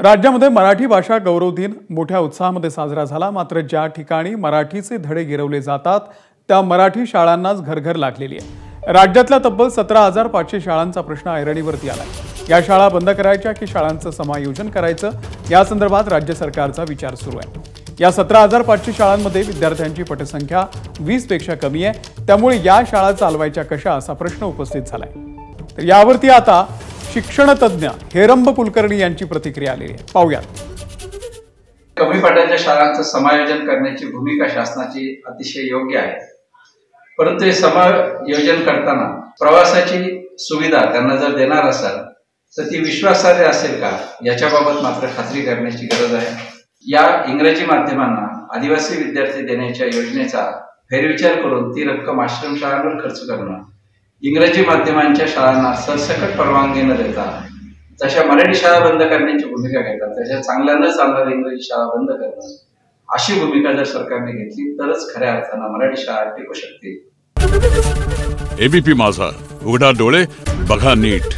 राज्यामध्ये मराठी भाषा गौरव दिन मोठ्या उत्साहामध्ये साजरा झाला। मात्र ज्या ठिकाणी मराठीचे धडे गिरवले जातात त्या मराठी शाळांनाच घरघर लागलेली आहे। राज्यातल्या तब्बल 17,500 शाळांचा प्रश्न ऐरणीवरती आलाय। या शाळा बंद करायच्या की शाळांचं समायोजन करायचं या संदर्भात राज्य सरकारचा विचार सुरू आहे। या 17,500 शाळांमध्ये विद्यार्थ्यांची पटसंख्या 20 पेक्षा कमी आहे, त्यामुळे या शाळा चालवायच्या कशा असा प्रश्न उपस्थित झालाय। तर यावरती आता शिक्षण तज्ञ हेरंब कुलकर्णी यांची प्रतिक्रिया आलेली आहे, पाहूयात। कमी पटाच्या शाळांचं समायोजन करण्याची भूमिका शासनाची अतिशय योग्य आहे, परंतु हे समायोजन करताना प्रवासाची सुविधा त्यांना जर देणार असेल तर ती विश्वासार्ह असेल का याच्याबाबत मात्र खात्री करण्याची गरज आहे। या इंग्रजी माध्यमांना आदिवासी विद्यार्थी देण्याच्या योजनेचा फेरविचार करून ती रक्कम आश्रमशाळांवर खर्च करणं, इंग्रजी माध्यमांच्या शाळांना सरसकट परवानगी न देता तशा मराठी शाळा बंद करण्याची भूमिका घेतात, तशा चांगल्या न चालणाऱ्या इंग्रजी शाळा बंद करणं अशी भूमिका जर सरकारने घेतली तरच खऱ्या अर्थाने मराठी शाळा टिकू शकतील। एबीपी माझा, उघडा डोळे बघा नीट।